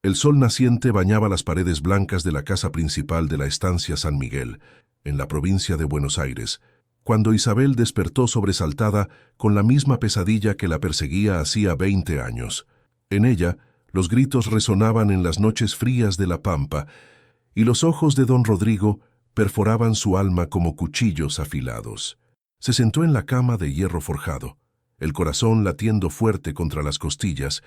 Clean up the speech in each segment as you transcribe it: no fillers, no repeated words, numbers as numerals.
El sol naciente bañaba las paredes blancas de la casa principal de la estancia San Miguel, en la provincia de Buenos Aires, cuando Isabel despertó sobresaltada con la misma pesadilla que la perseguía hacía 20 años. En ella, los gritos resonaban en las noches frías de la pampa, y los ojos de don Rodrigo perforaban su alma como cuchillos afilados. Se sentó en la cama de hierro forjado, el corazón latiendo fuerte contra las costillas,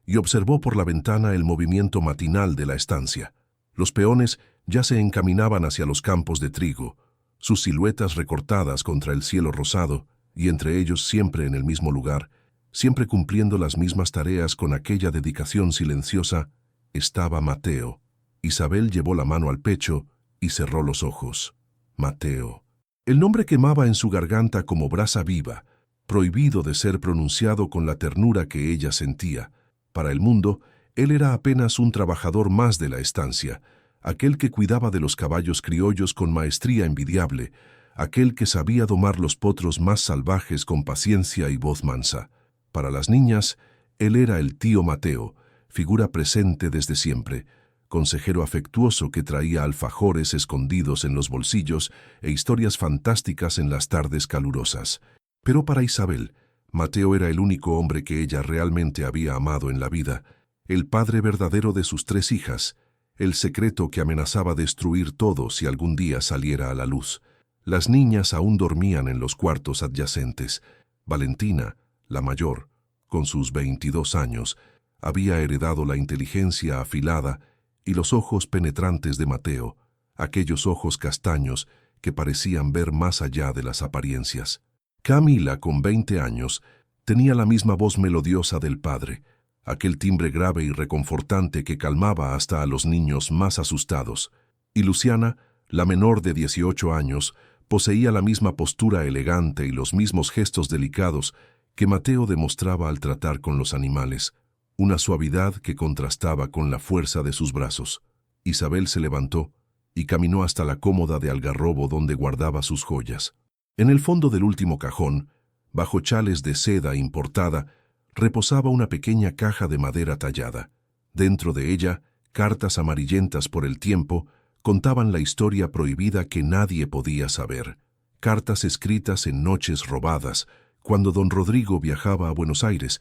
y observó por la ventana el movimiento matinal de la estancia. Los peones ya se encaminaban hacia los campos de trigo, sus siluetas recortadas contra el cielo rosado, y entre ellos siempre en el mismo lugar, siempre cumpliendo las mismas tareas con aquella dedicación silenciosa, estaba Mateo. Isabel llevó la mano al pecho y cerró los ojos. Mateo. El nombre quemaba en su garganta como brasa viva, prohibido de ser pronunciado con la ternura que ella sentía. Para el mundo, él era apenas un trabajador más de la estancia, aquel que cuidaba de los caballos criollos con maestría envidiable, aquel que sabía domar los potros más salvajes con paciencia y voz mansa. Para las niñas, él era el tío Mateo, figura presente desde siempre, consejero afectuoso que traía alfajores escondidos en los bolsillos e historias fantásticas en las tardes calurosas. Pero para Isabel, Mateo era el único hombre que ella realmente había amado en la vida, el padre verdadero de sus 3 hijas, el secreto que amenazaba destruir todo si algún día saliera a la luz. Las niñas aún dormían en los cuartos adyacentes. Valentina, la mayor, con sus 22 años, había heredado la inteligencia afilada y los ojos penetrantes de Mateo, aquellos ojos castaños que parecían ver más allá de las apariencias. Camila, con 20 años, tenía la misma voz melodiosa del padre, aquel timbre grave y reconfortante que calmaba hasta a los niños más asustados. Y Luciana, la menor de 18 años, poseía la misma postura elegante y los mismos gestos delicados que Mateo demostraba al tratar con los animales, una suavidad que contrastaba con la fuerza de sus brazos. Isabel se levantó y caminó hasta la cómoda de algarrobo donde guardaba sus joyas. En el fondo del último cajón, bajo chales de seda importada, reposaba una pequeña caja de madera tallada. Dentro de ella, cartas amarillentas por el tiempo contaban la historia prohibida que nadie podía saber. Cartas escritas en noches robadas, cuando don Rodrigo viajaba a Buenos Aires,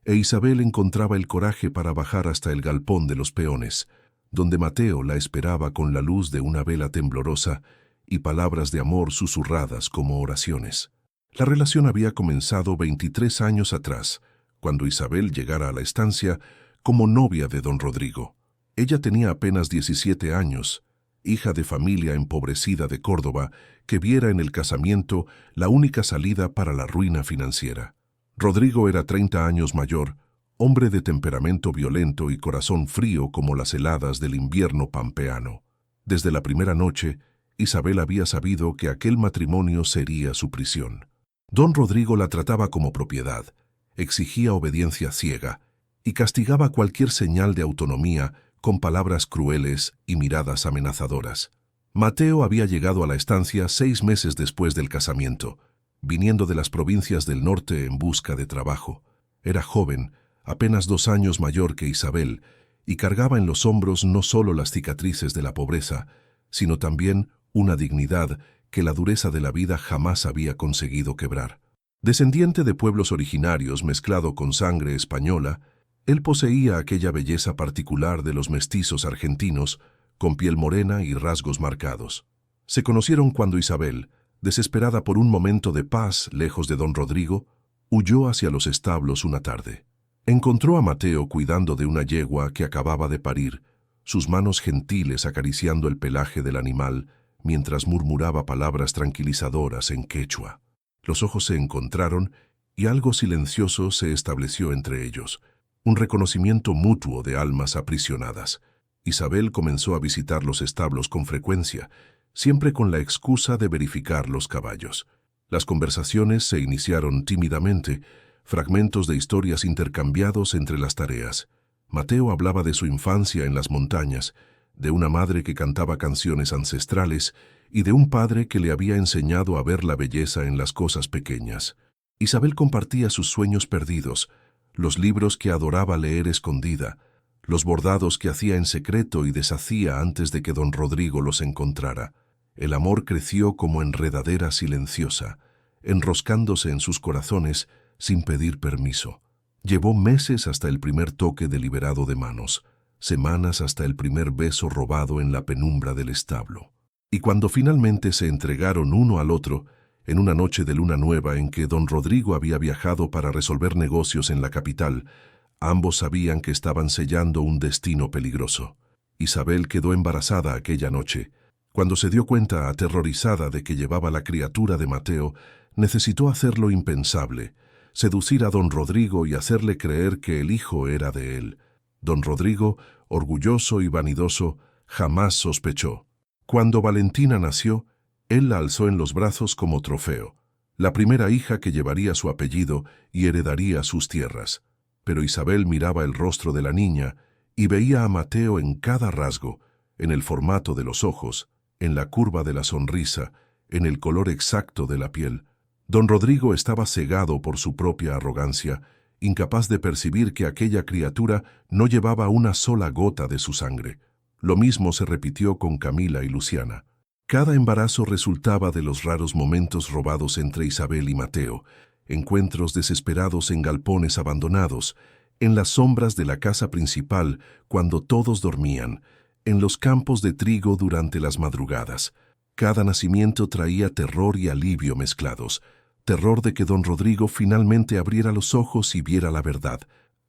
e Isabel encontraba el coraje para bajar hasta el galpón de los peones, donde Mateo la esperaba con la luz de una vela temblorosa y palabras de amor susurradas como oraciones. La relación había comenzado 23 años atrás, cuando Isabel llegara a la estancia como novia de don Rodrigo. Ella tenía apenas 17 años, hija de familia empobrecida de Córdoba, que viera en el casamiento la única salida para la ruina financiera. Rodrigo era 30 años mayor, hombre de temperamento violento y corazón frío como las heladas del invierno pampeano. Desde la primera noche, Isabel había sabido que aquel matrimonio sería su prisión. Don Rodrigo la trataba como propiedad, exigía obediencia ciega y castigaba cualquier señal de autonomía con palabras crueles y miradas amenazadoras. Mateo había llegado a la estancia 6 meses después del casamiento, viniendo de las provincias del norte en busca de trabajo. Era joven, apenas 2 años mayor que Isabel, y cargaba en los hombros no solo las cicatrices de la pobreza, sino también una dignidad que la dureza de la vida jamás había conseguido quebrar. Descendiente de pueblos originarios mezclado con sangre española, él poseía aquella belleza particular de los mestizos argentinos, con piel morena y rasgos marcados. Se conocieron cuando Isabel, desesperada por un momento de paz lejos de don Rodrigo, huyó hacia los establos una tarde. Encontró a Mateo cuidando de una yegua que acababa de parir, sus manos gentiles acariciando el pelaje del animal, mientras murmuraba palabras tranquilizadoras en quechua. Los ojos se encontraron y algo silencioso se estableció entre ellos, un reconocimiento mutuo de almas aprisionadas. Isabel comenzó a visitar los establos con frecuencia, siempre con la excusa de verificar los caballos. Las conversaciones se iniciaron tímidamente, fragmentos de historias intercambiados entre las tareas. Mateo hablaba de su infancia en las montañas, de una madre que cantaba canciones ancestrales y de un padre que le había enseñado a ver la belleza en las cosas pequeñas. Isabel compartía sus sueños perdidos, los libros que adoraba leer escondida, los bordados que hacía en secreto y deshacía antes de que don Rodrigo los encontrara. El amor creció como enredadera silenciosa, enroscándose en sus corazones sin pedir permiso. Llevó meses hasta el primer toque deliberado de manos, semanas hasta el primer beso robado en la penumbra del establo. Y cuando finalmente se entregaron uno al otro, en una noche de luna nueva en que don Rodrigo había viajado para resolver negocios en la capital, ambos sabían que estaban sellando un destino peligroso. Isabel quedó embarazada aquella noche. Cuando se dio cuenta, aterrorizada de que llevaba la criatura de Mateo, necesitó hacer lo impensable, seducir a don Rodrigo y hacerle creer que el hijo era de él. Don Rodrigo, orgulloso y vanidoso, jamás sospechó. Cuando Valentina nació, él la alzó en los brazos como trofeo, la primera hija que llevaría su apellido y heredaría sus tierras. Pero Isabel miraba el rostro de la niña y veía a Mateo en cada rasgo, en el formato de los ojos, en la curva de la sonrisa, en el color exacto de la piel. Don Rodrigo estaba cegado por su propia arrogancia, incapaz de percibir que aquella criatura no llevaba una sola gota de su sangre. Lo mismo se repitió con Camila y Luciana. Cada embarazo resultaba de los raros momentos robados entre Isabel y Mateo, encuentros desesperados en galpones abandonados, en las sombras de la casa principal cuando todos dormían, en los campos de trigo durante las madrugadas. Cada nacimiento traía terror y alivio mezclados, terror de que don Rodrigo finalmente abriera los ojos y viera la verdad,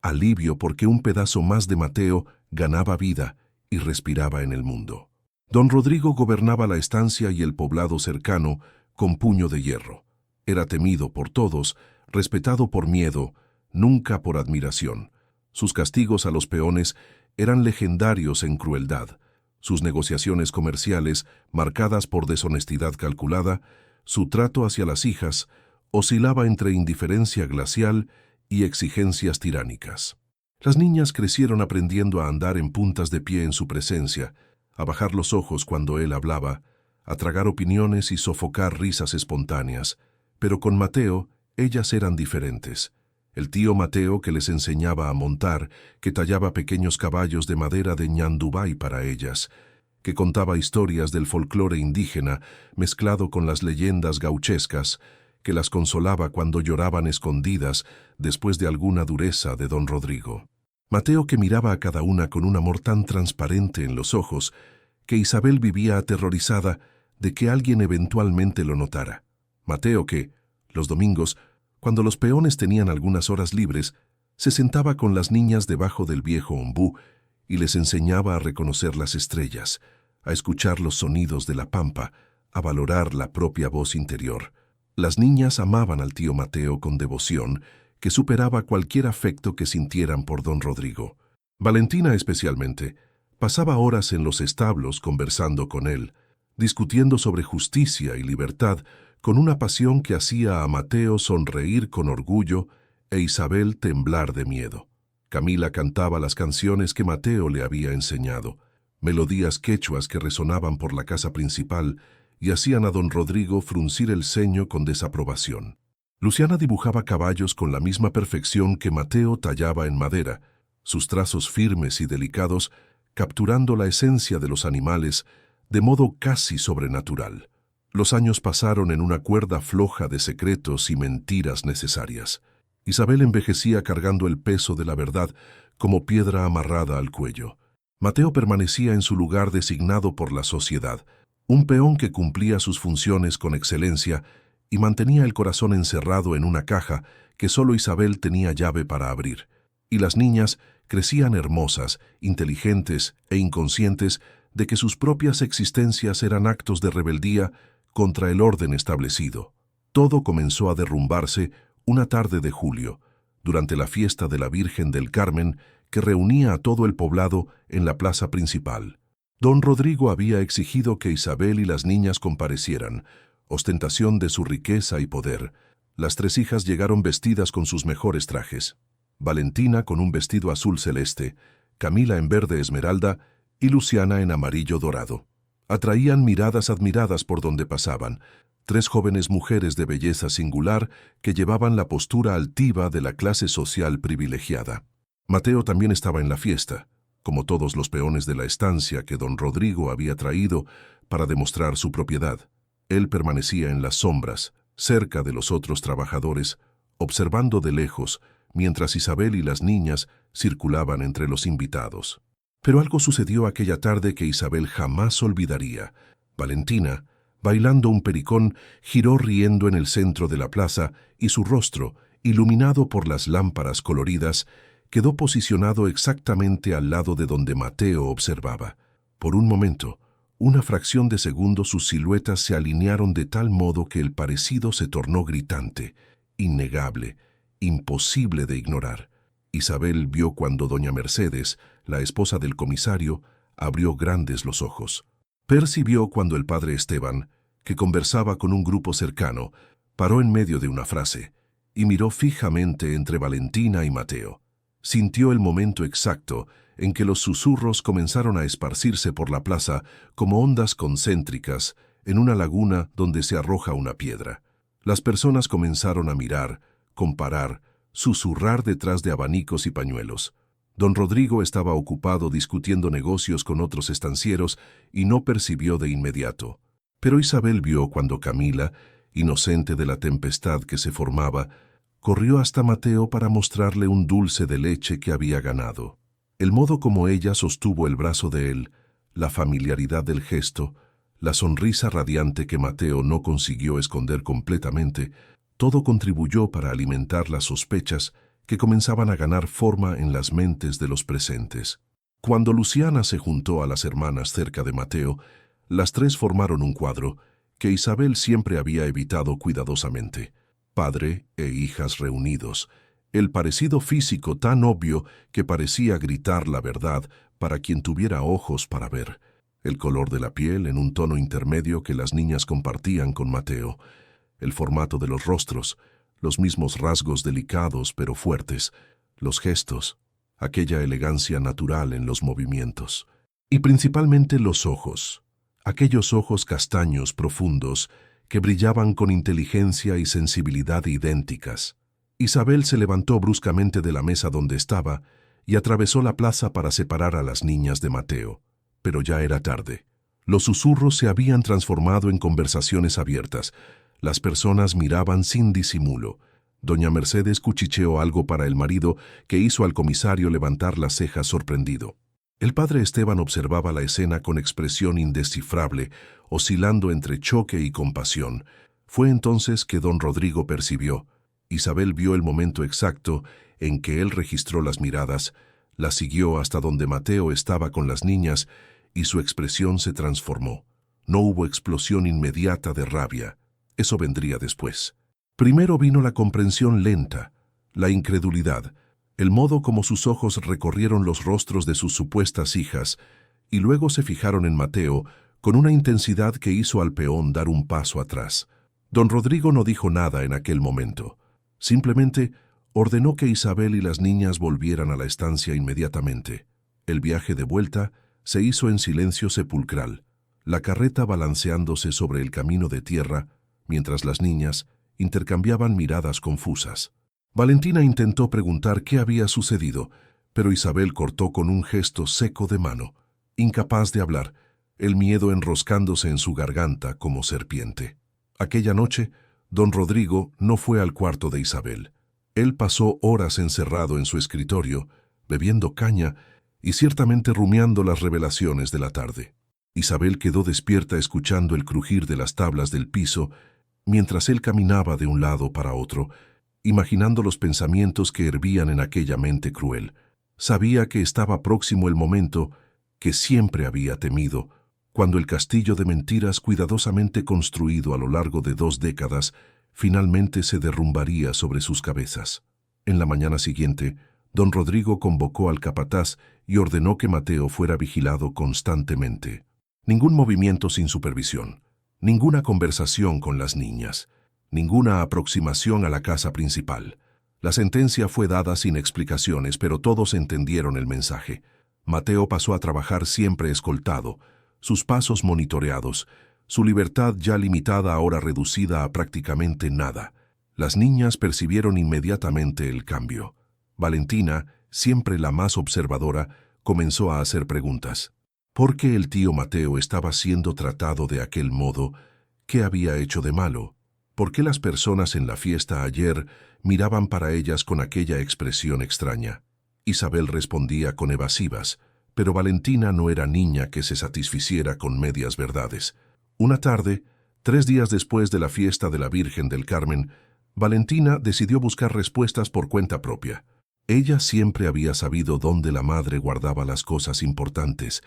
alivio porque un pedazo más de Mateo ganaba vida y respiraba en el mundo. Don Rodrigo gobernaba la estancia y el poblado cercano con puño de hierro. Era temido por todos, respetado por miedo, nunca por admiración. Sus castigos a los peones eran legendarios en crueldad. Sus negociaciones comerciales, marcadas por deshonestidad calculada, su trato hacia las hijas, oscilaba entre indiferencia glacial y exigencias tiránicas. Las niñas crecieron aprendiendo a andar en puntas de pie en su presencia, a bajar los ojos cuando él hablaba, a tragar opiniones y sofocar risas espontáneas. Pero con Mateo, ellas eran diferentes. El tío Mateo que les enseñaba a montar, que tallaba pequeños caballos de madera de ñandubay para ellas, que contaba historias del folclore indígena mezclado con las leyendas gauchescas, que las consolaba cuando lloraban escondidas después de alguna dureza de don Rodrigo. Mateo que miraba a cada una con un amor tan transparente en los ojos que Isabel vivía aterrorizada de que alguien eventualmente lo notara. Mateo que, los domingos, cuando los peones tenían algunas horas libres, se sentaba con las niñas debajo del viejo ombú y les enseñaba a reconocer las estrellas, a escuchar los sonidos de la pampa, a valorar la propia voz interior. Las niñas amaban al tío Mateo con devoción que superaba cualquier afecto que sintieran por don Rodrigo. Valentina especialmente pasaba horas en los establos conversando con él, discutiendo sobre justicia y libertad con una pasión que hacía a Mateo sonreír con orgullo e Isabel temblar de miedo. Camila cantaba las canciones que Mateo le había enseñado, melodías quechuas que resonaban por la casa principal y hacían a don Rodrigo fruncir el ceño con desaprobación. Luciana dibujaba caballos con la misma perfección que Mateo tallaba en madera, sus trazos firmes y delicados, capturando la esencia de los animales de modo casi sobrenatural. Los años pasaron en una cuerda floja de secretos y mentiras necesarias. Isabel envejecía cargando el peso de la verdad como piedra amarrada al cuello. Mateo permanecía en su lugar designado por la sociedad, un peón que cumplía sus funciones con excelencia y mantenía el corazón encerrado en una caja que solo Isabel tenía llave para abrir. Y las niñas crecían hermosas, inteligentes e inconscientes de que sus propias existencias eran actos de rebeldía contra el orden establecido. Todo comenzó a derrumbarse una tarde de julio, durante la fiesta de la Virgen del Carmen que reunía a todo el poblado en la plaza principal. Don Rodrigo había exigido que Isabel y las niñas comparecieran, ostentación de su riqueza y poder. Las tres hijas llegaron vestidas con sus mejores trajes. Valentina con un vestido azul celeste, Camila en verde esmeralda y Luciana en amarillo dorado. Atraían miradas admiradas por donde pasaban, tres jóvenes mujeres de belleza singular que llevaban la postura altiva de la clase social privilegiada. Mateo también estaba en la fiesta, como todos los peones de la estancia que don Rodrigo había traído para demostrar su propiedad. Él permanecía en las sombras, cerca de los otros trabajadores, observando de lejos, mientras Isabel y las niñas circulaban entre los invitados. Pero algo sucedió aquella tarde que Isabel jamás olvidaría. Valentina, bailando un pericón, giró riendo en el centro de la plaza y su rostro, iluminado por las lámparas coloridas, quedó posicionado exactamente al lado de donde Mateo observaba. Por un momento, una fracción de segundo, sus siluetas se alinearon de tal modo que el parecido se tornó gritante, innegable, imposible de ignorar. Isabel vio cuando doña Mercedes, la esposa del comisario, abrió grandes los ojos. Percibió cuando el padre Esteban, que conversaba con un grupo cercano, paró en medio de una frase y miró fijamente entre Valentina y Mateo. Sintió el momento exacto en que los susurros comenzaron a esparcirse por la plaza como ondas concéntricas en una laguna donde se arroja una piedra. Las personas comenzaron a mirar, comparar, susurrar detrás de abanicos y pañuelos. Don Rodrigo estaba ocupado discutiendo negocios con otros estancieros y no percibió de inmediato. Pero Isabel vio cuando Camila, inocente de la tempestad que se formaba, corrió hasta Mateo para mostrarle un dulce de leche que había ganado. El modo como ella sostuvo el brazo de él, la familiaridad del gesto, la sonrisa radiante que Mateo no consiguió esconder completamente, todo contribuyó para alimentar las sospechas que comenzaban a ganar forma en las mentes de los presentes. Cuando Luciana se juntó a las hermanas cerca de Mateo, las tres formaron un cuadro que Isabel siempre había evitado cuidadosamente. Padre e hijas reunidos, el parecido físico tan obvio que parecía gritar la verdad para quien tuviera ojos para ver, el color de la piel en un tono intermedio que las niñas compartían con Mateo, el formato de los rostros, los mismos rasgos delicados pero fuertes, los gestos, aquella elegancia natural en los movimientos, y principalmente los ojos, aquellos ojos castaños profundos que brillaban con inteligencia y sensibilidad idénticas. Isabel se levantó bruscamente de la mesa donde estaba y atravesó la plaza para separar a las niñas de Mateo. Pero ya era tarde. Los susurros se habían transformado en conversaciones abiertas. Las personas miraban sin disimulo. Doña Mercedes cuchicheó algo para el marido que hizo al comisario levantar las cejas sorprendido. El padre Esteban observaba la escena con expresión indescifrable, oscilando entre choque y compasión. Fue entonces que don Rodrigo percibió. Isabel vio el momento exacto en que él registró las miradas, las siguió hasta donde Mateo estaba con las niñas y su expresión se transformó. No hubo explosión inmediata de rabia. Eso vendría después. Primero vino la comprensión lenta, la incredulidad, el modo como sus ojos recorrieron los rostros de sus supuestas hijas, y luego se fijaron en Mateo con una intensidad que hizo al peón dar un paso atrás. Don Rodrigo no dijo nada en aquel momento. Simplemente ordenó que Isabel y las niñas volvieran a la estancia inmediatamente. El viaje de vuelta se hizo en silencio sepulcral, la carreta balanceándose sobre el camino de tierra, mientras las niñas intercambiaban miradas confusas. Valentina intentó preguntar qué había sucedido, pero Isabel cortó con un gesto seco de mano, incapaz de hablar, el miedo enroscándose en su garganta como serpiente. Aquella noche, don Rodrigo no fue al cuarto de Isabel. Él pasó horas encerrado en su escritorio, bebiendo caña y ciertamente rumiando las revelaciones de la tarde. Isabel quedó despierta escuchando el crujir de las tablas del piso mientras él caminaba de un lado para otro, imaginando los pensamientos que hervían en aquella mente cruel. Sabía que estaba próximo el momento que siempre había temido, cuando el castillo de mentiras cuidadosamente construido a lo largo de 2 décadas finalmente se derrumbaría sobre sus cabezas. En la mañana siguiente, don Rodrigo convocó al capataz y ordenó que Mateo fuera vigilado constantemente. Ningún movimiento sin supervisión, ninguna conversación con las niñas, ninguna aproximación a la casa principal. La sentencia fue dada sin explicaciones, pero todos entendieron el mensaje. Mateo pasó a trabajar siempre escoltado, sus pasos monitoreados, su libertad ya limitada ahora reducida a prácticamente nada. Las niñas percibieron inmediatamente el cambio. Valentina, siempre la más observadora, comenzó a hacer preguntas. ¿Por qué el tío Mateo estaba siendo tratado de aquel modo? ¿Qué había hecho de malo? ¿Por qué las personas en la fiesta ayer miraban para ellas con aquella expresión extraña? Isabel respondía con evasivas, pero Valentina no era niña que se satisficiera con medias verdades. Una tarde, 3 días después de la fiesta de la Virgen del Carmen, Valentina decidió buscar respuestas por cuenta propia. Ella siempre había sabido dónde la madre guardaba las cosas importantes.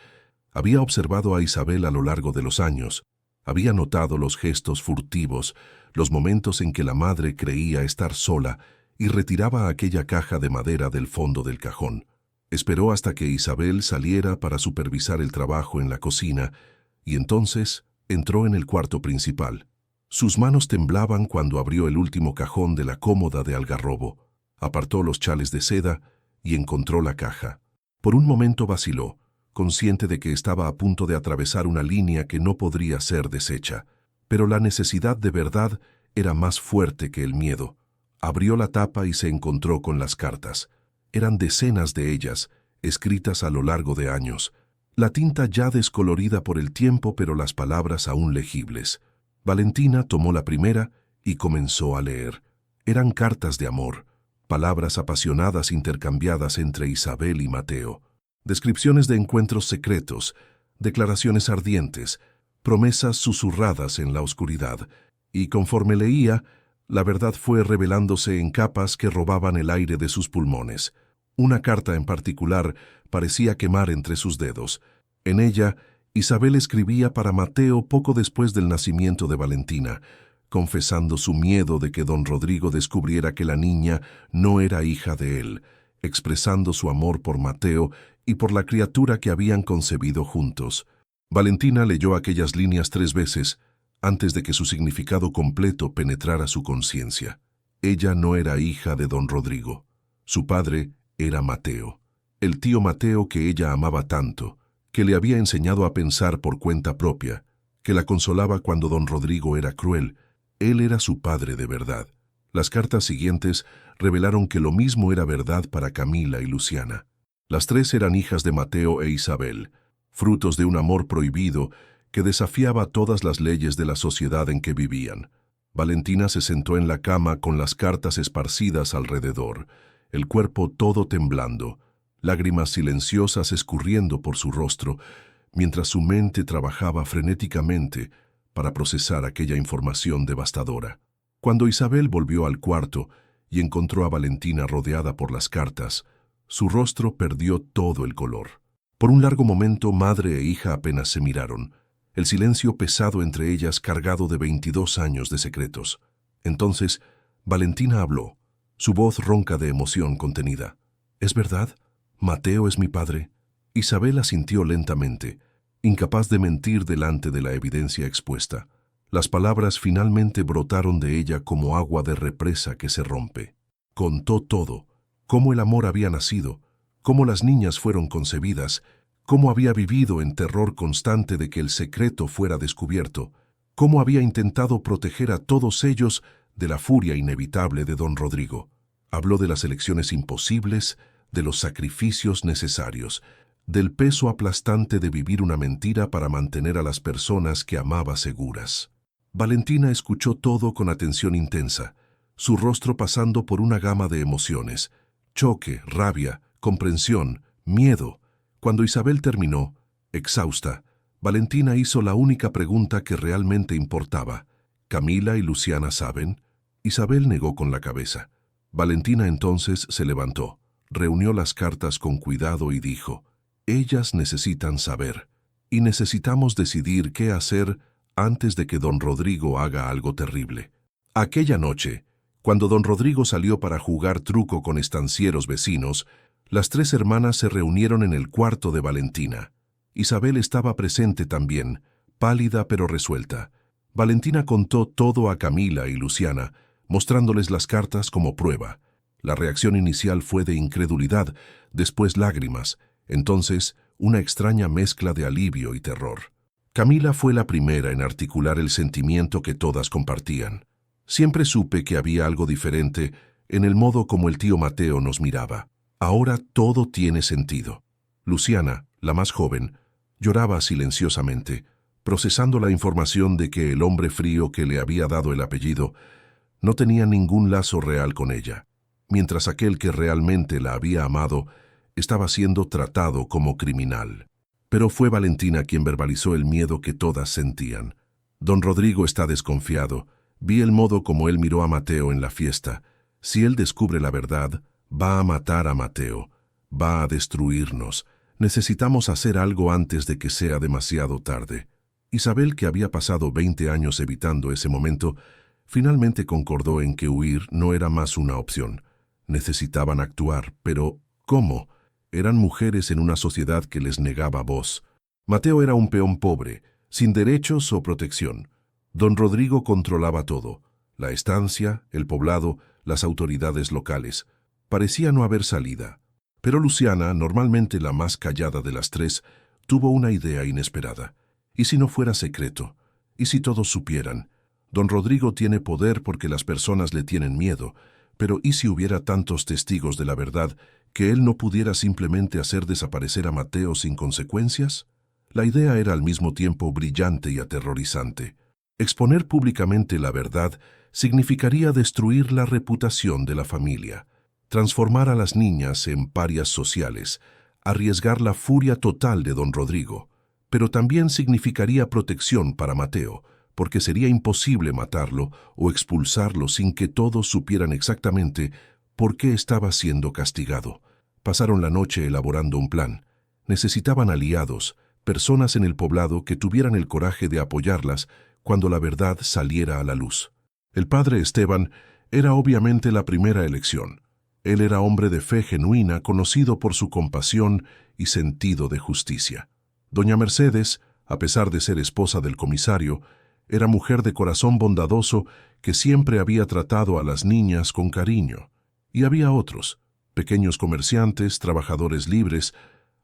Había observado a Isabel a lo largo de los años. Había notado los gestos furtivos, los momentos en que la madre creía estar sola y retiraba aquella caja de madera del fondo del cajón. Esperó hasta que Isabel saliera para supervisar el trabajo en la cocina y entonces entró en el cuarto principal. Sus manos temblaban cuando abrió el último cajón de la cómoda de algarrobo, apartó los chales de seda y encontró la caja. Por un momento vaciló, consciente de que estaba a punto de atravesar una línea que no podría ser deshecha. Pero la necesidad de verdad era más fuerte que el miedo. Abrió la tapa y se encontró con las cartas. Eran decenas de ellas, escritas a lo largo de años. La tinta ya descolorida por el tiempo, pero las palabras aún legibles. Valentina tomó la primera y comenzó a leer. Eran cartas de amor, palabras apasionadas intercambiadas entre Isabel y Mateo. Descripciones de encuentros secretos, declaraciones ardientes, promesas susurradas en la oscuridad. Y conforme leía, la verdad fue revelándose en capas que robaban el aire de sus pulmones. Una carta en particular parecía quemar entre sus dedos. En ella, Isabel escribía para Mateo poco después del nacimiento de Valentina, confesando su miedo de que don Rodrigo descubriera que la niña no era hija de él, expresando su amor por Mateo y por la criatura que habían concebido juntos. Valentina leyó aquellas líneas 3 veces, antes de que su significado completo penetrara su conciencia. Ella no era hija de don Rodrigo. Su padre era Mateo, el tío Mateo que ella amaba tanto, que le había enseñado a pensar por cuenta propia, que la consolaba cuando don Rodrigo era cruel. Él era su padre de verdad. Las cartas siguientes revelaron que lo mismo era verdad para Camila y Luciana. Las 3 eran hijas de Mateo e Isabel, frutos de un amor prohibido que desafiaba todas las leyes de la sociedad en que vivían. Valentina se sentó en la cama con las cartas esparcidas alrededor, el cuerpo todo temblando, lágrimas silenciosas escurriendo por su rostro, mientras su mente trabajaba frenéticamente para procesar aquella información devastadora. Cuando Isabel volvió al cuarto y encontró a Valentina rodeada por las cartas, su rostro perdió todo el color. Por un largo momento, madre e hija apenas se miraron, el silencio pesado entre ellas cargado de 22 años de secretos. Entonces, Valentina habló, su voz ronca de emoción contenida. «¿Es verdad? ¿Mateo es mi padre?» Isabel asintió lentamente, incapaz de mentir delante de la evidencia expuesta. Las palabras finalmente brotaron de ella como agua de represa que se rompe. Contó todo, cómo el amor había nacido, cómo las niñas fueron concebidas, cómo había vivido en terror constante de que el secreto fuera descubierto, cómo había intentado proteger a todos ellos de la furia inevitable de don Rodrigo. Habló de las elecciones imposibles, de los sacrificios necesarios, del peso aplastante de vivir una mentira para mantener a las personas que amaba seguras. Valentina escuchó todo con atención intensa, su rostro pasando por una gama de emociones: choque, rabia, comprensión, miedo. Cuando Isabel terminó, exhausta, Valentina hizo la única pregunta que realmente importaba. ¿Camila y Luciana saben? Isabel negó con la cabeza. Valentina entonces se levantó, reunió las cartas con cuidado y dijo: «Ellas necesitan saber, y necesitamos decidir qué hacer antes de que don Rodrigo haga algo terrible». Aquella noche, cuando don Rodrigo salió para jugar truco con estancieros vecinos, las 3 hermanas se reunieron en el cuarto de Valentina. Isabel estaba presente también, pálida pero resuelta. Valentina contó todo a Camila y Luciana, mostrándoles las cartas como prueba. La reacción inicial fue de incredulidad, después lágrimas, entonces una extraña mezcla de alivio y terror. Camila fue la primera en articular el sentimiento que todas compartían. Siempre supe que había algo diferente en el modo como el tío Mateo nos miraba. Ahora todo tiene sentido. Luciana, la más joven, lloraba silenciosamente, procesando la información de que el hombre frío que le había dado el apellido no tenía ningún lazo real con ella, mientras aquel que realmente la había amado estaba siendo tratado como criminal. Pero fue Valentina quien verbalizó el miedo que todas sentían. Don Rodrigo está desconfiado. Vi el modo como él miró a Mateo en la fiesta. Si él descubre la verdad, va a matar a Mateo. Va a destruirnos. Necesitamos hacer algo antes de que sea demasiado tarde. Isabel, que había pasado 20 años evitando ese momento, finalmente concordó en que huir no era más una opción. Necesitaban actuar, pero ¿cómo? Eran mujeres en una sociedad que les negaba voz. Mateo era un peón pobre, sin derechos o protección. Don Rodrigo controlaba todo: la estancia, el poblado, las autoridades locales. Parecía no haber salida. Pero Luciana, normalmente la más callada de las tres, tuvo una idea inesperada. ¿Y si no fuera secreto? ¿Y si todos supieran? Don Rodrigo tiene poder porque las personas le tienen miedo, pero ¿y si hubiera tantos testigos de la verdad que él no pudiera simplemente hacer desaparecer a Mateo sin consecuencias? La idea era al mismo tiempo brillante y aterrorizante. Exponer públicamente la verdad significaría destruir la reputación de la familia, transformar a las niñas en parias sociales, arriesgar la furia total de don Rodrigo, pero también significaría protección para Mateo, porque sería imposible matarlo o expulsarlo sin que todos supieran exactamente por qué estaba siendo castigado. Pasaron la noche elaborando un plan. Necesitaban aliados, personas en el poblado que tuvieran el coraje de apoyarlas cuando la verdad saliera a la luz. El padre Esteban era obviamente la primera elección. Él era hombre de fe genuina, conocido por su compasión y sentido de justicia. Doña Mercedes, a pesar de ser esposa del comisario, era mujer de corazón bondadoso que siempre había tratado a las niñas con cariño. Y había otros, pequeños comerciantes, trabajadores libres,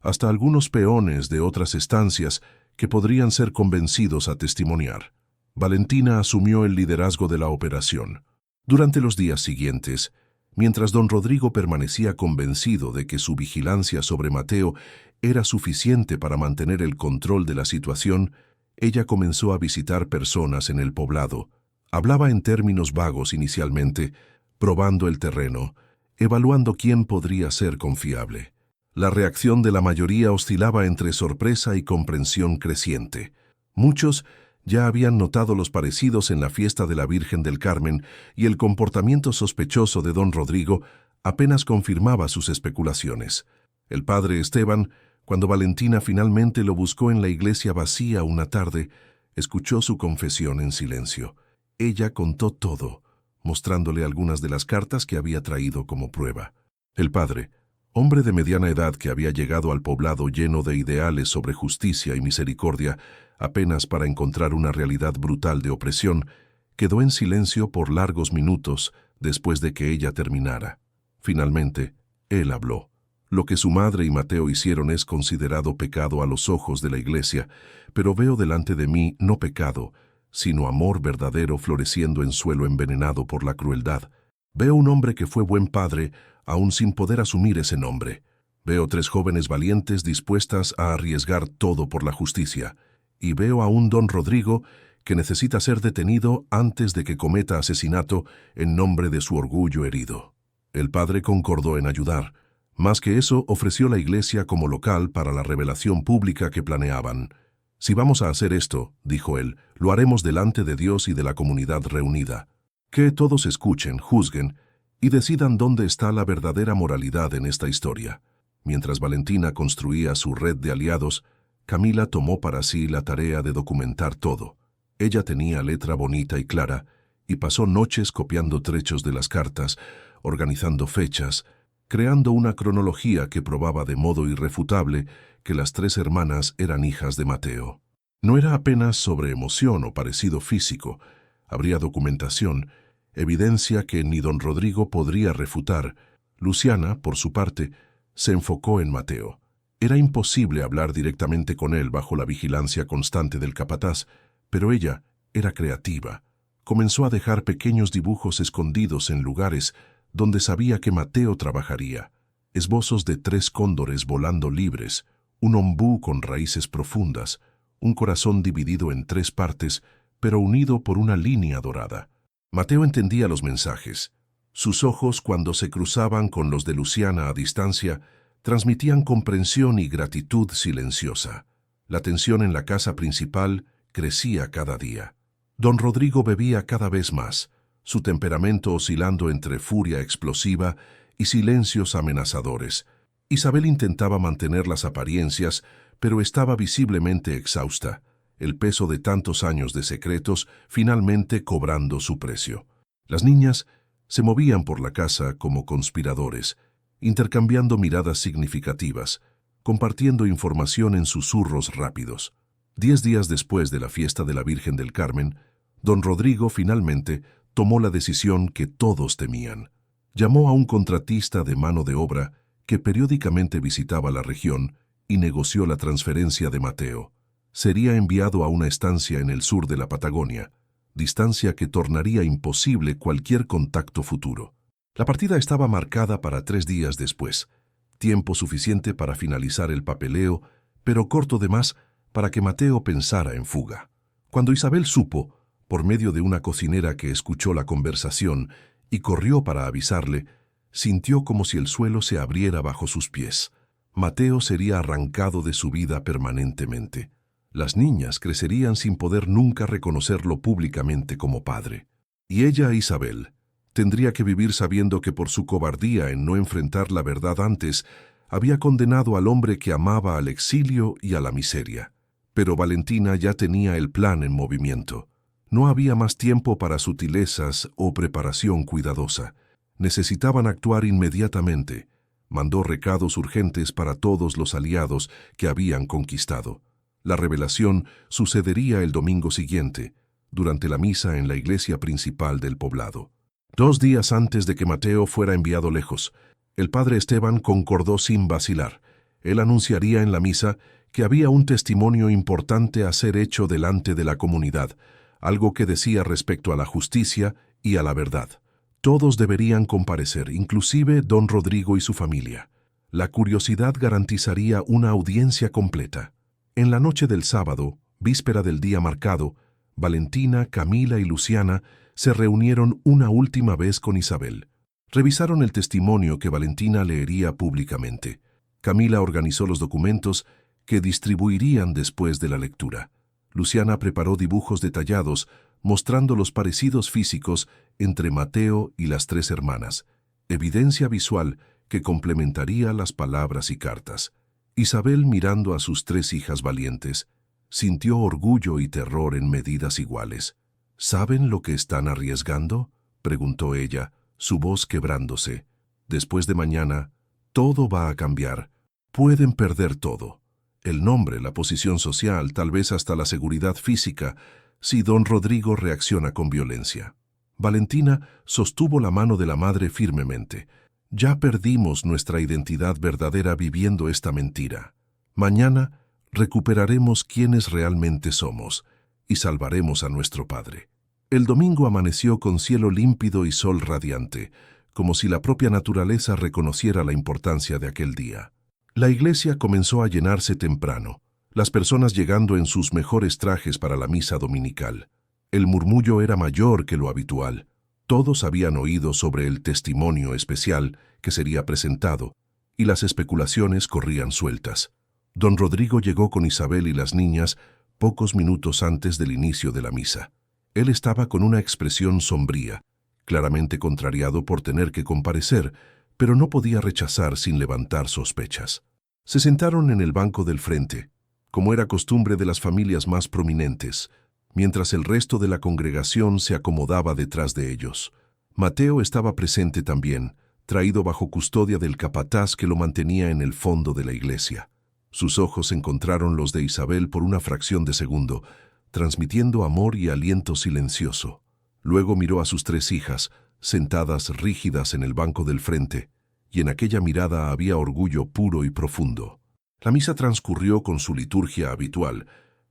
hasta algunos peones de otras estancias que podrían ser convencidos a testimoniar. Valentina asumió el liderazgo de la operación. Durante los días siguientes, mientras don Rodrigo permanecía convencido de que su vigilancia sobre Mateo era suficiente para mantener el control de la situación, ella comenzó a visitar personas en el poblado. Hablaba en términos vagos inicialmente, probando el terreno, evaluando quién podría ser confiable. La reacción de la mayoría oscilaba entre sorpresa y comprensión creciente. Muchos ya habían notado los parecidos en la fiesta de la Virgen del Carmen y el comportamiento sospechoso de don Rodrigo apenas confirmaba sus especulaciones. El padre Esteban, cuando Valentina finalmente lo buscó en la iglesia vacía una tarde, escuchó su confesión en silencio. Ella contó todo, mostrándole algunas de las cartas que había traído como prueba. El padre, hombre de mediana edad que había llegado al poblado lleno de ideales sobre justicia y misericordia, apenas para encontrar una realidad brutal de opresión, quedó en silencio por largos minutos después de que ella terminara. Finalmente, él habló. Lo que su madre y Mateo hicieron es considerado pecado a los ojos de la iglesia, pero veo delante de mí no pecado, sino amor verdadero floreciendo en suelo envenenado por la crueldad. Veo un hombre que fue buen padre, aún sin poder asumir ese nombre. Veo 3 jóvenes valientes dispuestas a arriesgar todo por la justicia. Y veo a un don Rodrigo que necesita ser detenido antes de que cometa asesinato en nombre de su orgullo herido. El padre concordó en ayudar. Más que eso, ofreció la iglesia como local para la revelación pública que planeaban. «Si vamos a hacer esto», dijo él, «lo haremos delante de Dios y de la comunidad reunida. Que todos escuchen, juzguen y decidan dónde está la verdadera moralidad en esta historia». Mientras Valentina construía su red de aliados, Camila tomó para sí la tarea de documentar todo. Ella tenía letra bonita y clara, y pasó noches copiando trechos de las cartas, organizando fechas, creando una cronología que probaba de modo irrefutable que las 3 hermanas eran hijas de Mateo. No era apenas sobre emoción o parecido físico. Habría documentación, evidencia que ni don Rodrigo podría refutar. Luciana, por su parte, se enfocó en Mateo. Era imposible hablar directamente con él bajo la vigilancia constante del capataz, pero ella era creativa. Comenzó a dejar pequeños dibujos escondidos en lugares donde sabía que Mateo trabajaría. Esbozos de 3 cóndores volando libres, un ombú con raíces profundas, un corazón dividido en 3 partes, pero unido por una línea dorada. Mateo entendía los mensajes. Sus ojos, cuando se cruzaban con los de Luciana a distancia, transmitían comprensión y gratitud silenciosa. La tensión en la casa principal crecía cada día. Don Rodrigo bebía cada vez más, su temperamento oscilando entre furia explosiva y silencios amenazadores. Isabel intentaba mantener las apariencias, pero estaba visiblemente exhausta, el peso de tantos años de secretos finalmente cobrando su precio. Las niñas se movían por la casa como conspiradores, intercambiando miradas significativas, compartiendo información en susurros rápidos. 10 días después de la fiesta de la Virgen del Carmen, don Rodrigo finalmente tomó la decisión que todos temían. Llamó a un contratista de mano de obra que periódicamente visitaba la región y negoció la transferencia de Mateo. Sería enviado a una estancia en el sur de la Patagonia, distancia que tornaría imposible cualquier contacto futuro. La partida estaba marcada para 3 días después, tiempo suficiente para finalizar el papeleo, pero corto de más para que Mateo pensara en fuga. Cuando Isabel supo, por medio de una cocinera que escuchó la conversación y corrió para avisarle, sintió como si el suelo se abriera bajo sus pies. Mateo sería arrancado de su vida permanentemente. Las niñas crecerían sin poder nunca reconocerlo públicamente como padre. Y ella, Isabel, tendría que vivir sabiendo que por su cobardía en no enfrentar la verdad antes, había condenado al hombre que amaba al exilio y a la miseria. Pero Valentina ya tenía el plan en movimiento. No había más tiempo para sutilezas o preparación cuidadosa. Necesitaban actuar inmediatamente. Mandó recados urgentes para todos los aliados que habían conquistado. La revelación sucedería el domingo siguiente, durante la misa en la iglesia principal del poblado. 2 días antes de que Mateo fuera enviado lejos, el padre Esteban concordó sin vacilar. Él anunciaría en la misa que había un testimonio importante a ser hecho delante de la comunidad, algo que decía respecto a la justicia y a la verdad. Todos deberían comparecer, inclusive don Rodrigo y su familia. La curiosidad garantizaría una audiencia completa. En la noche del sábado, víspera del día marcado, Valentina, Camila y Luciana se reunieron una última vez con Isabel. Revisaron el testimonio que Valentina leería públicamente. Camila organizó los documentos que distribuirían después de la lectura. Luciana preparó dibujos detallados mostrando los parecidos físicos entre Mateo y las 3 hermanas, evidencia visual que complementaría las palabras y cartas. Isabel, mirando a sus 3 hijas valientes, sintió orgullo y terror en medidas iguales. ¿Saben lo que están arriesgando?, preguntó ella, su voz quebrándose. Después de mañana, todo va a cambiar. Pueden perder todo. El nombre, la posición social, tal vez hasta la seguridad física, si don Rodrigo reacciona con violencia. Valentina sostuvo la mano de la madre firmemente. Ya perdimos nuestra identidad verdadera viviendo esta mentira. Mañana recuperaremos quiénes realmente somos y salvaremos a nuestro padre. El domingo amaneció con cielo límpido y sol radiante, como si la propia naturaleza reconociera la importancia de aquel día. La iglesia comenzó a llenarse temprano, las personas llegando en sus mejores trajes para la misa dominical. El murmullo era mayor que lo habitual. Todos habían oído sobre el testimonio especial que sería presentado, y las especulaciones corrían sueltas. Don Rodrigo llegó con Isabel y las niñas pocos minutos antes del inicio de la misa. Él estaba con una expresión sombría, claramente contrariado por tener que comparecer, pero no podía rechazar sin levantar sospechas. Se sentaron en el banco del frente, como era costumbre de las familias más prominentes, mientras el resto de la congregación se acomodaba detrás de ellos. Mateo estaba presente también, traído bajo custodia del capataz que lo mantenía en el fondo de la iglesia. Sus ojos encontraron los de Isabel por una fracción de segundo, transmitiendo amor y aliento silencioso. Luego miró a sus 3 hijas, sentadas rígidas en el banco del frente, y en aquella mirada había orgullo puro y profundo. La misa transcurrió con su liturgia habitual,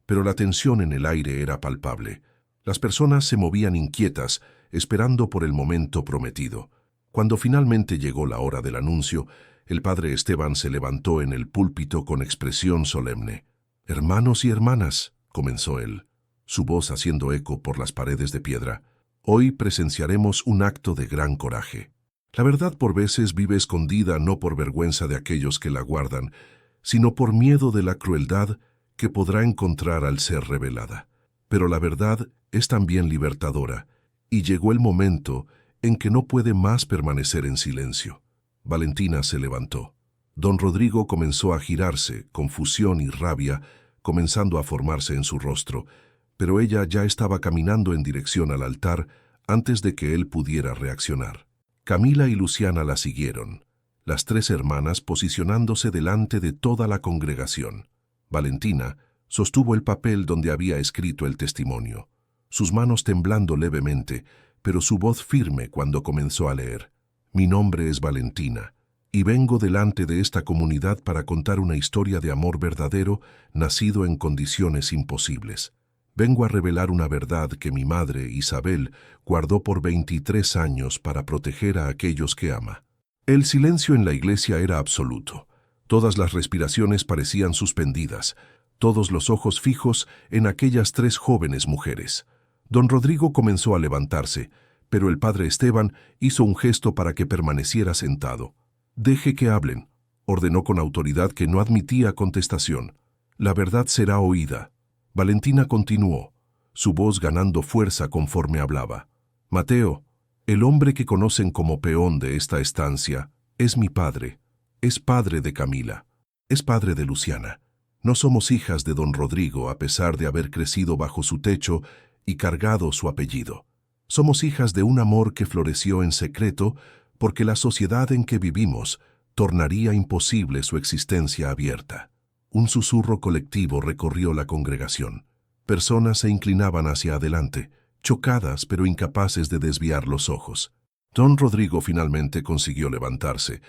pero la tensión en el aire era palpable. Las personas se movían inquietas, esperando por el momento prometido. Cuando finalmente llegó la hora del anuncio, El padre Esteban se levantó en el púlpito con expresión solemne. «Hermanos y hermanas», comenzó él, su voz haciendo eco por las paredes de piedra, «hoy presenciaremos un acto de gran coraje. La verdad por veces vive escondida no por vergüenza de aquellos que la guardan, sino por miedo de la crueldad que podrá encontrar al ser revelada. Pero la verdad es también libertadora, y llegó el momento en que no puede más permanecer en silencio». Valentina se levantó. Don Rodrigo comenzó a girarse, confusión y rabia, comenzando a formarse en su rostro, pero ella ya estaba caminando en dirección al altar antes de que él pudiera reaccionar. Camila y Luciana la siguieron, las tres hermanas posicionándose delante de toda la congregación. Valentina sostuvo el papel donde había escrito el testimonio, sus manos temblando levemente, pero su voz firme cuando comenzó a leer. «Mi nombre es Valentina, y vengo delante de esta comunidad para contar una historia de amor verdadero nacido en condiciones imposibles. Vengo a revelar una verdad que mi madre, Isabel, guardó por 23 años para proteger a aquellos que ama». El silencio en la iglesia era absoluto. Todas las respiraciones parecían suspendidas, todos los ojos fijos en aquellas tres jóvenes mujeres. Don Rodrigo comenzó a levantarse, pero el padre Esteban hizo un gesto para que permaneciera sentado. «Deje que hablen», ordenó con autoridad que no admitía contestación. «La verdad será oída». Valentina continuó, su voz ganando fuerza conforme hablaba. «Mateo, el hombre que conocen como peón de esta estancia, es mi padre. Es padre de Camila. Es padre de Luciana. No somos hijas de don Rodrigo a pesar de haber crecido bajo su techo y cargado su apellido. Somos hijas de un amor que floreció en secreto porque la sociedad en que vivimos tornaría imposible su existencia abierta». Un susurro colectivo recorrió la congregación. Personas se inclinaban hacia adelante, chocadas pero incapaces de desviar los ojos. Don Rodrigo finalmente consiguió levantarse,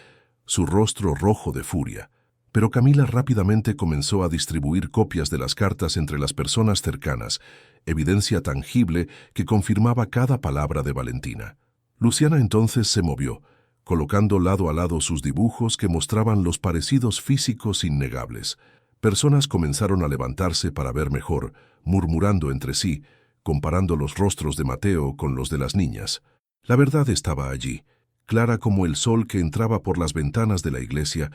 su rostro rojo de furia, pero Camila rápidamente comenzó a distribuir copias de las cartas entre las personas cercanas, evidencia tangible que confirmaba cada palabra de Valentina. Luciana entonces se movió, colocando lado a lado sus dibujos que mostraban los parecidos físicos innegables. Personas comenzaron a levantarse para ver mejor, murmurando entre sí, comparando los rostros de Mateo con los de las niñas. La verdad estaba allí, clara como el sol que entraba por las ventanas de la iglesia,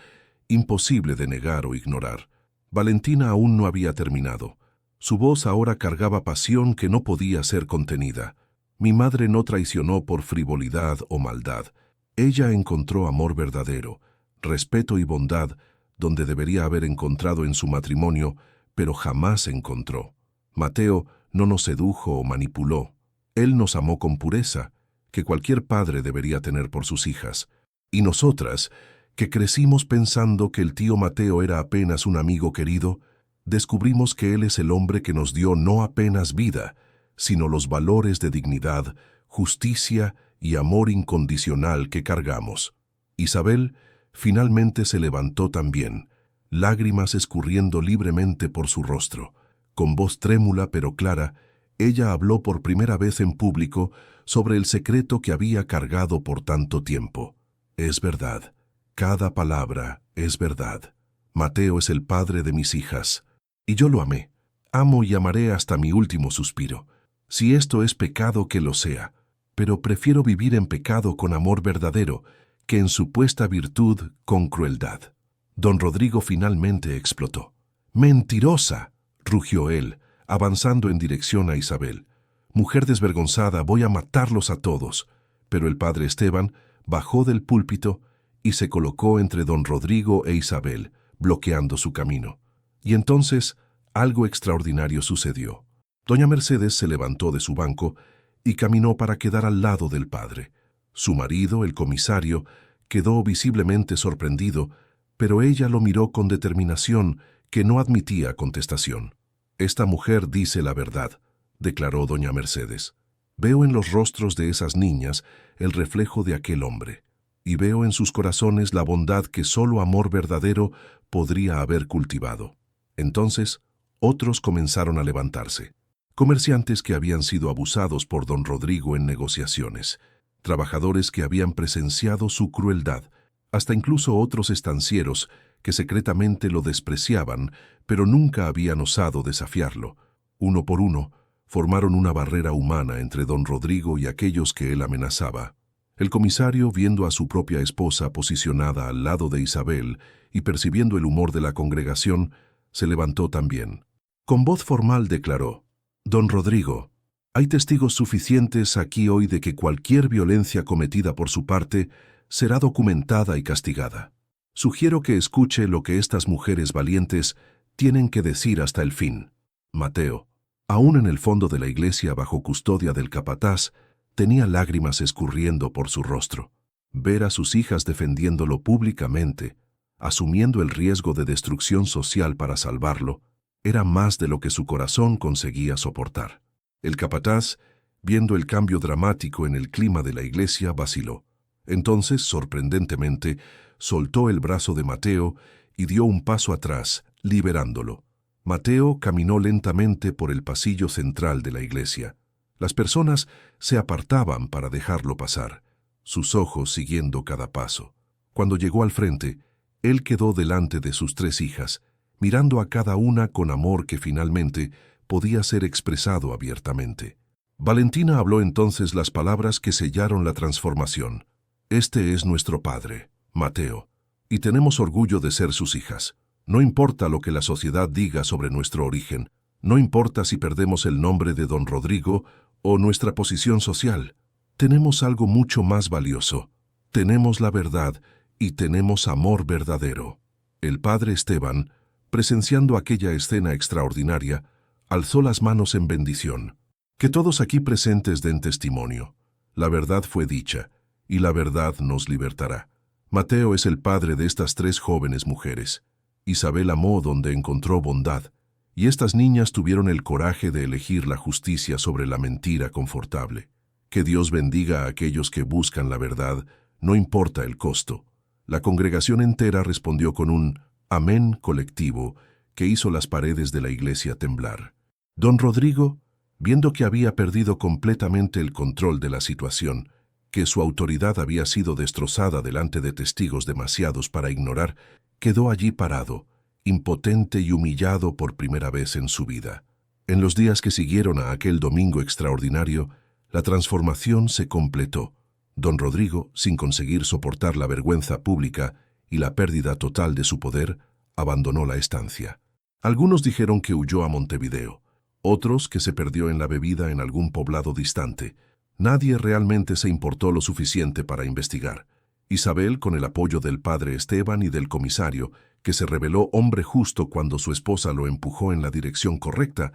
imposible de negar o ignorar. Valentina aún no había terminado. Su voz ahora cargaba pasión que no podía ser contenida. «Mi madre no traicionó por frivolidad o maldad. Ella encontró amor verdadero, respeto y bondad donde debería haber encontrado en su matrimonio, pero jamás encontró. Mateo no nos sedujo o manipuló. Él nos amó con pureza, que cualquier padre debería tener por sus hijas. Y nosotras, que crecimos pensando que el tío Mateo era apenas un amigo querido, descubrimos que él es el hombre que nos dio no apenas vida, sino los valores de dignidad, justicia y amor incondicional que cargamos». Isabel finalmente se levantó también, lágrimas escurriendo libremente por su rostro. Con voz trémula pero clara, ella habló por primera vez en público sobre el secreto que había cargado por tanto tiempo. «Es verdad, cada palabra es verdad. Mateo es el padre de mis hijas, y yo lo amé. Amo y amaré hasta mi último suspiro. Si esto es pecado, que lo sea, pero prefiero vivir en pecado con amor verdadero que en supuesta virtud con crueldad». Don Rodrigo finalmente explotó. «¡Mentirosa!», rugió él, avanzando en dirección a Isabel. «Mujer desvergonzada, voy a matarlos a todos». Pero el padre Esteban bajó del púlpito y se colocó entre don Rodrigo e Isabel, bloqueando su camino. Y entonces algo extraordinario sucedió. Doña Mercedes se levantó de su banco y caminó para quedar al lado del padre. Su marido, el comisario, quedó visiblemente sorprendido, pero ella lo miró con determinación que no admitía contestación. «Esta mujer dice la verdad», declaró doña Mercedes. «Veo en los rostros de esas niñas el reflejo de aquel hombre, y veo en sus corazones la bondad que solo amor verdadero podría haber cultivado». Entonces, otros comenzaron a levantarse. Comerciantes que habían sido abusados por don Rodrigo en negociaciones, trabajadores que habían presenciado su crueldad, hasta incluso otros estancieros que secretamente lo despreciaban, pero nunca habían osado desafiarlo. Uno por uno, formaron una barrera humana entre don Rodrigo y aquellos que él amenazaba. El comisario, viendo a su propia esposa posicionada al lado de Isabel y percibiendo el humor de la congregación, se levantó también. Con voz formal declaró: «Don Rodrigo, hay testigos suficientes aquí hoy de que cualquier violencia cometida por su parte será documentada y castigada. Sugiero que escuche lo que estas mujeres valientes tienen que decir hasta el fin». Mateo, aún en el fondo de la iglesia bajo custodia del capataz, tenía lágrimas escurriendo por su rostro. Ver a sus hijas defendiéndolo públicamente, asumiendo el riesgo de destrucción social para salvarlo, era más de lo que su corazón conseguía soportar. El capataz, viendo el cambio dramático en el clima de la iglesia, vaciló. Entonces, sorprendentemente, soltó el brazo de Mateo y dio un paso atrás, liberándolo. Mateo caminó lentamente por el pasillo central de la iglesia. Las personas se apartaban para dejarlo pasar, sus ojos siguiendo cada paso. Cuando llegó al frente, él quedó delante de sus 3 hijas, mirando a cada una con amor que finalmente podía ser expresado abiertamente. Valentina habló entonces las palabras que sellaron la transformación. «Este es nuestro padre, Mateo, y tenemos orgullo de ser sus hijas. No importa lo que la sociedad diga sobre nuestro origen, no importa si perdemos el nombre de don Rodrigo o nuestra posición social. Tenemos algo mucho más valioso. Tenemos la verdad y tenemos amor verdadero». El padre Esteban, presenciando aquella escena extraordinaria, alzó las manos en bendición. «Que todos aquí presentes den testimonio. La verdad fue dicha, y la verdad nos libertará. Mateo es el padre de estas 3 jóvenes mujeres. Isabel amó donde encontró bondad, y estas niñas tuvieron el coraje de elegir la justicia sobre la mentira confortable. Que Dios bendiga a aquellos que buscan la verdad, no importa el costo». La congregación entera respondió con un amén colectivo que hizo las paredes de la iglesia temblar. Don Rodrigo, viendo que había perdido completamente el control de la situación, que su autoridad había sido destrozada delante de testigos demasiados para ignorar, quedó allí parado, impotente y humillado por primera vez en su vida. En los días que siguieron a aquel domingo extraordinario, la transformación se completó. Don Rodrigo, sin conseguir soportar la vergüenza pública y la pérdida total de su poder, abandonó la estancia. Algunos dijeron que huyó a Montevideo, otros que se perdió en la bebida en algún poblado distante. Nadie realmente se importó lo suficiente para investigar. Isabel, con el apoyo del padre Esteban y del comisario, que se reveló hombre justo cuando su esposa lo empujó en la dirección correcta,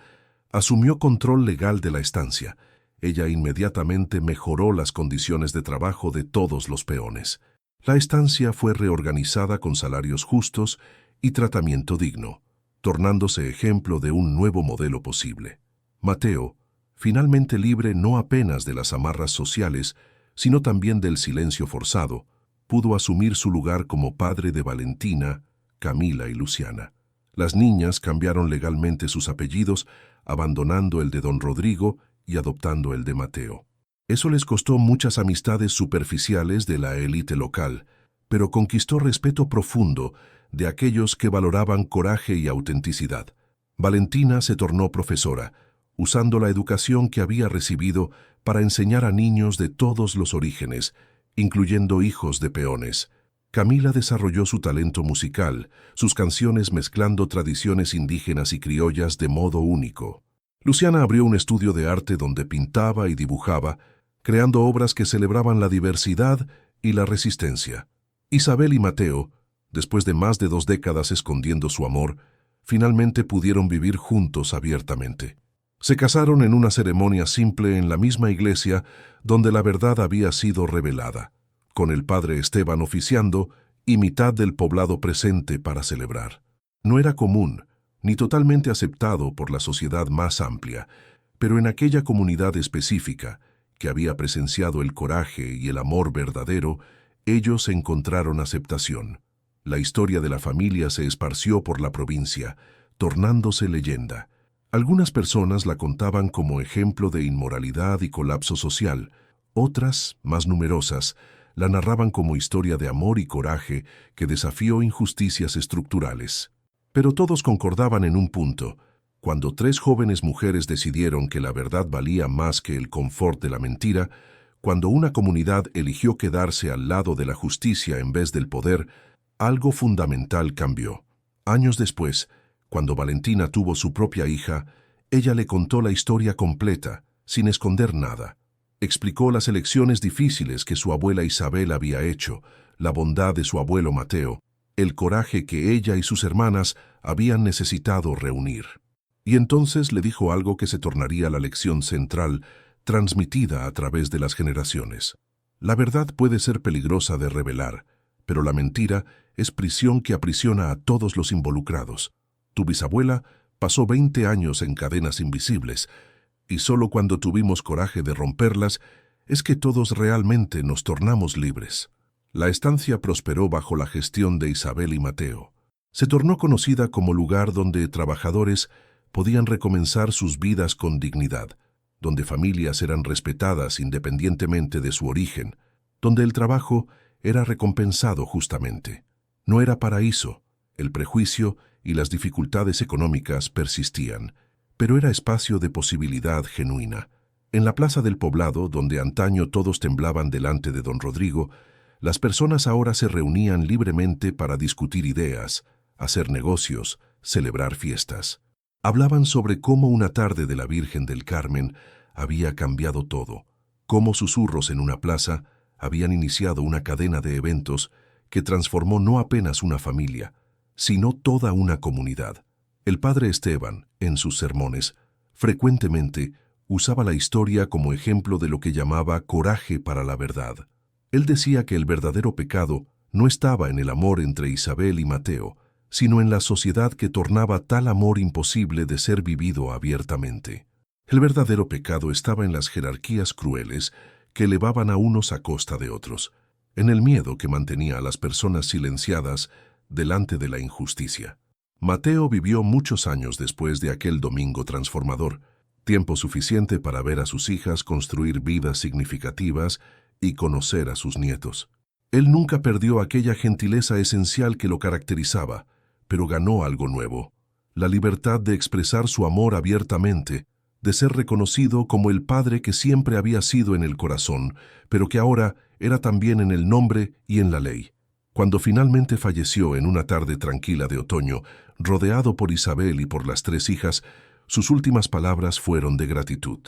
asumió control legal de la estancia. Ella inmediatamente mejoró las condiciones de trabajo de todos los peones. La estancia fue reorganizada con salarios justos y tratamiento digno, tornándose ejemplo de un nuevo modelo posible. Mateo, finalmente libre no apenas de las amarras sociales, sino también del silencio forzado, pudo asumir su lugar como padre de Valentina, Camila y Luciana. Las niñas cambiaron legalmente sus apellidos, abandonando el de don Rodrigo y adoptando el de Mateo. Eso les costó muchas amistades superficiales de la élite local, pero conquistó respeto profundo de aquellos que valoraban coraje y autenticidad. Valentina se tornó profesora, usando la educación que había recibido para enseñar a niños de todos los orígenes, incluyendo hijos de peones. Camila desarrolló su talento musical, sus canciones mezclando tradiciones indígenas y criollas de modo único. Luciana abrió un estudio de arte donde pintaba y dibujaba, creando obras que celebraban la diversidad y la resistencia. Isabel y Mateo, después de más de 2 décadas escondiendo su amor, finalmente pudieron vivir juntos abiertamente. Se casaron en una ceremonia simple en la misma iglesia donde la verdad había sido revelada, con el padre Esteban oficiando y mitad del poblado presente para celebrar. No era común, ni totalmente aceptado por la sociedad más amplia, pero en aquella comunidad específica, que había presenciado el coraje y el amor verdadero, ellos encontraron aceptación. La historia de la familia se esparció por la provincia, tornándose leyenda. Algunas personas la contaban como ejemplo de inmoralidad y colapso social, otras, más numerosas, la narraban como historia de amor y coraje que desafió injusticias estructurales. Pero todos concordaban en un punto: cuando 3 jóvenes mujeres decidieron que la verdad valía más que el confort de la mentira, cuando una comunidad eligió quedarse al lado de la justicia en vez del poder, algo fundamental cambió. Años después, cuando Valentina tuvo su propia hija, ella le contó la historia completa, sin esconder nada. Explicó las elecciones difíciles que su abuela Isabel había hecho, la bondad de su abuelo Mateo, el coraje que ella y sus hermanas habían necesitado reunir. Y entonces le dijo algo que se tornaría la lección central, transmitida a través de las generaciones. La verdad puede ser peligrosa de revelar, pero la mentira es prisión que aprisiona a todos los involucrados. Tu bisabuela pasó 20 años en cadenas invisibles, y solo cuando tuvimos coraje de romperlas es que todos realmente nos tornamos libres. La estancia prosperó bajo la gestión de Isabel y Mateo. Se tornó conocida como lugar donde trabajadores podían recomenzar sus vidas con dignidad, donde familias eran respetadas independientemente de su origen, donde el trabajo era recompensado justamente. No era paraíso, el prejuicio y las dificultades económicas persistían, pero era espacio de posibilidad genuina. En la plaza del poblado, donde antaño todos temblaban delante de don Rodrigo, las personas ahora se reunían libremente para discutir ideas, hacer negocios, celebrar fiestas. Hablaban sobre cómo una tarde de la Virgen del Carmen había cambiado todo, cómo susurros en una plaza habían iniciado una cadena de eventos que transformó no apenas una familia, sino toda una comunidad. El padre Esteban, en sus sermones, frecuentemente usaba la historia como ejemplo de lo que llamaba coraje para la verdad. Él decía que el verdadero pecado no estaba en el amor entre Isabel y Mateo, sino en la sociedad que tornaba tal amor imposible de ser vivido abiertamente. El verdadero pecado estaba en las jerarquías crueles que elevaban a unos a costa de otros, en el miedo que mantenía a las personas silenciadas delante de la injusticia. Mateo vivió muchos años después de aquel domingo transformador, tiempo suficiente para ver a sus hijas construir vidas significativas y conocer a sus nietos. Él nunca perdió aquella gentileza esencial que lo caracterizaba, pero ganó algo nuevo: la libertad de expresar su amor abiertamente, de ser reconocido como el padre que siempre había sido en el corazón, pero que ahora era también en el nombre y en la ley. Cuando finalmente falleció en una tarde tranquila de otoño, rodeado por Isabel y por las 3 hijas, sus últimas palabras fueron de gratitud.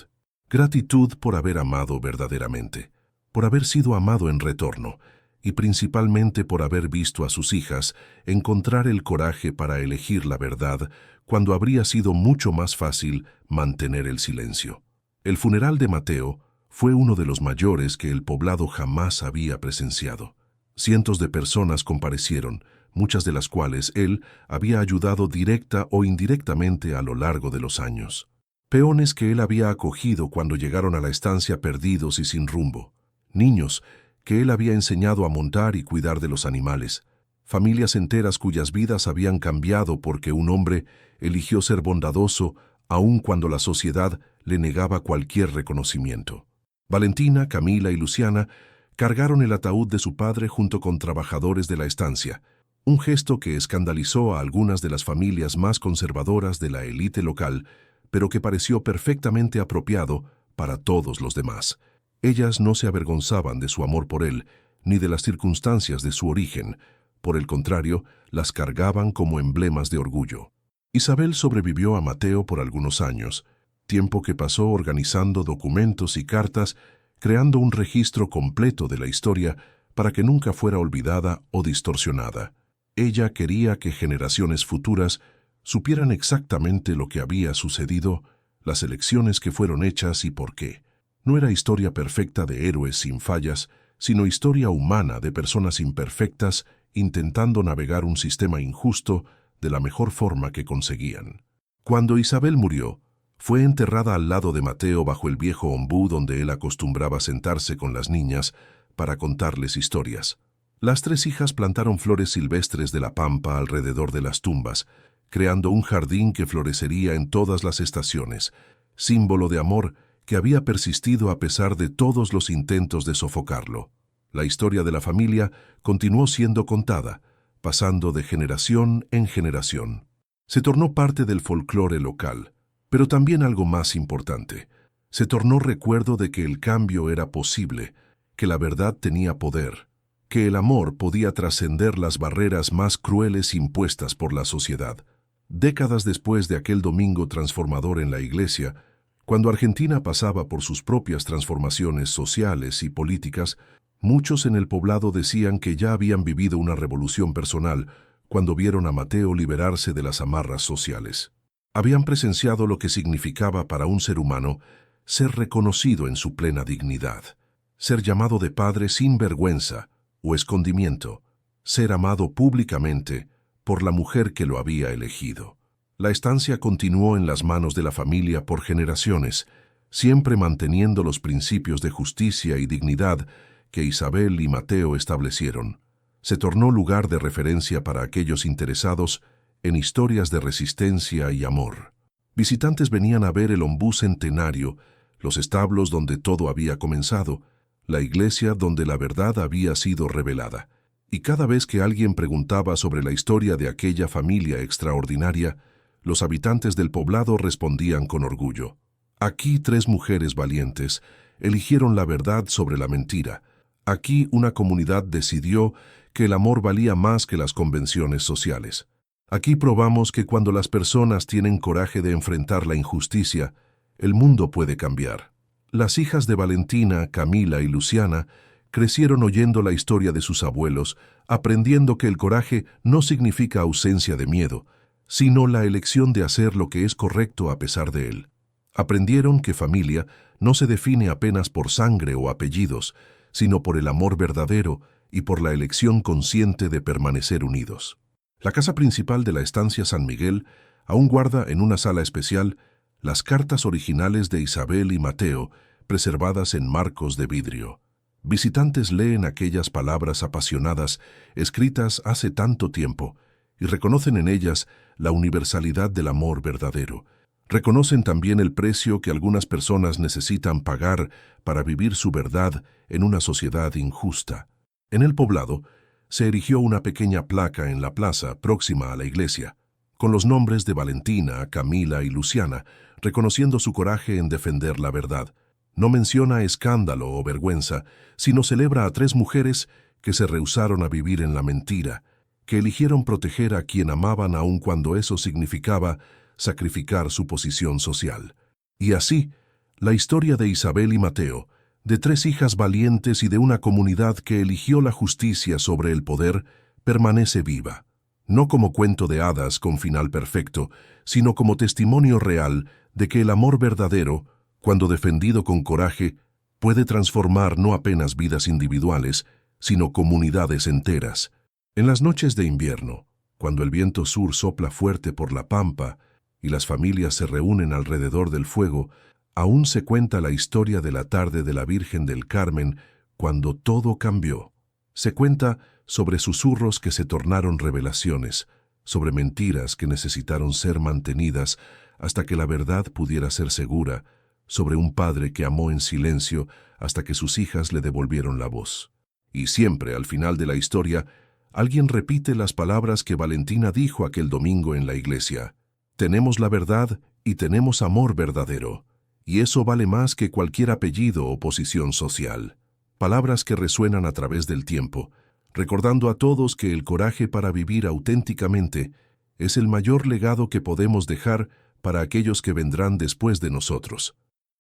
Gratitud por haber amado verdaderamente, por haber sido amado en retorno, y principalmente por haber visto a sus hijas encontrar el coraje para elegir la verdad cuando habría sido mucho más fácil mantener el silencio. El funeral de Mateo fue uno de los mayores que el poblado jamás había presenciado. Cientos de personas comparecieron, muchas de las cuales él había ayudado directa o indirectamente a lo largo de los años. Peones que él había acogido cuando llegaron a la estancia perdidos y sin rumbo. Niños que él había enseñado a montar y cuidar de los animales. Familias enteras cuyas vidas habían cambiado porque un hombre eligió ser bondadoso aun cuando la sociedad le negaba cualquier reconocimiento. Valentina, Camila y Luciana cargaron el ataúd de su padre junto con trabajadores de la estancia, un gesto que escandalizó a algunas de las familias más conservadoras de la élite local, pero que pareció perfectamente apropiado para todos los demás. Ellas no se avergonzaban de su amor por él, ni de las circunstancias de su origen. Por el contrario, las cargaban como emblemas de orgullo. Isabel sobrevivió a Mateo por algunos años, tiempo que pasó organizando documentos y cartas, creando un registro completo de la historia para que nunca fuera olvidada o distorsionada. Ella quería que generaciones futuras supieran exactamente lo que había sucedido, las elecciones que fueron hechas y por qué. No era historia perfecta de héroes sin fallas, sino historia humana de personas imperfectas intentando navegar un sistema injusto de la mejor forma que conseguían. Cuando Isabel murió, fue enterrada al lado de Mateo bajo el viejo ombú donde él acostumbraba sentarse con las niñas para contarles historias. Las 3 hijas plantaron flores silvestres de la pampa alrededor de las tumbas, creando un jardín que florecería en todas las estaciones, símbolo de amor que había persistido a pesar de todos los intentos de sofocarlo. La historia de la familia continuó siendo contada, pasando de generación en generación. Se tornó parte del folclore local, pero también algo más importante. Se tornó recuerdo de que el cambio era posible, que la verdad tenía poder, que el amor podía trascender las barreras más crueles impuestas por la sociedad. Décadas después de aquel domingo transformador en la iglesia, cuando Argentina pasaba por sus propias transformaciones sociales y políticas, muchos en el poblado decían que ya habían vivido una revolución personal cuando vieron a Mateo liberarse de las amarras sociales. Habían presenciado lo que significaba para un ser humano ser reconocido en su plena dignidad, ser llamado de padre sin vergüenza o escondimiento, ser amado públicamente por la mujer que lo había elegido. La estancia continuó en las manos de la familia por generaciones, siempre manteniendo los principios de justicia y dignidad que Isabel y Mateo establecieron. Se tornó lugar de referencia para aquellos interesados en historias de resistencia y amor. Visitantes venían a ver el ombú centenario, los establos donde todo había comenzado, la iglesia donde la verdad había sido revelada. Y cada vez que alguien preguntaba sobre la historia de aquella familia extraordinaria, los habitantes del poblado respondían con orgullo. Aquí 3 mujeres valientes eligieron la verdad sobre la mentira. Aquí una comunidad decidió que el amor valía más que las convenciones sociales. Aquí probamos que cuando las personas tienen coraje de enfrentar la injusticia, el mundo puede cambiar. Las hijas de Valentina, Camila y Luciana crecieron oyendo la historia de sus abuelos, aprendiendo que el coraje no significa ausencia de miedo, sino la elección de hacer lo que es correcto a pesar de él. Aprendieron que familia no se define apenas por sangre o apellidos, sino por el amor verdadero y por la elección consciente de permanecer unidos. La casa principal de la estancia San Miguel aún guarda en una sala especial las cartas originales de Isabel y Mateo, preservadas en marcos de vidrio. Visitantes leen aquellas palabras apasionadas, escritas hace tanto tiempo, y reconocen en ellas la universalidad del amor verdadero. Reconocen también el precio que algunas personas necesitan pagar para vivir su verdad en una sociedad injusta. En el poblado, se erigió una pequeña placa en la plaza próxima a la iglesia, con los nombres de Valentina, Camila y Luciana, reconociendo su coraje en defender la verdad. No menciona escándalo o vergüenza, sino celebra a 3 mujeres que se rehusaron a vivir en la mentira, que eligieron proteger a quien amaban aun cuando eso significaba sacrificar su posición social. Y así, la historia de Isabel y Mateo, de 3 hijas valientes y de una comunidad que eligió la justicia sobre el poder, permanece viva. No como cuento de hadas con final perfecto, sino como testimonio real de que el amor verdadero, cuando defendido con coraje, puede transformar no apenas vidas individuales, sino comunidades enteras. En las noches de invierno, cuando el viento sur sopla fuerte por la pampa y las familias se reúnen alrededor del fuego, aún se cuenta la historia de la tarde de la Virgen del Carmen cuando todo cambió. Se cuenta sobre susurros que se tornaron revelaciones, sobre mentiras que necesitaron ser mantenidas hasta que la verdad pudiera ser segura, sobre un padre que amó en silencio hasta que sus hijas le devolvieron la voz. Y siempre, al final de la historia, alguien repite las palabras que Valentina dijo aquel domingo en la iglesia. Tenemos la verdad y tenemos amor verdadero, y eso vale más que cualquier apellido o posición social. Palabras que resuenan a través del tiempo, recordando a todos que el coraje para vivir auténticamente es el mayor legado que podemos dejar para aquellos que vendrán después de nosotros.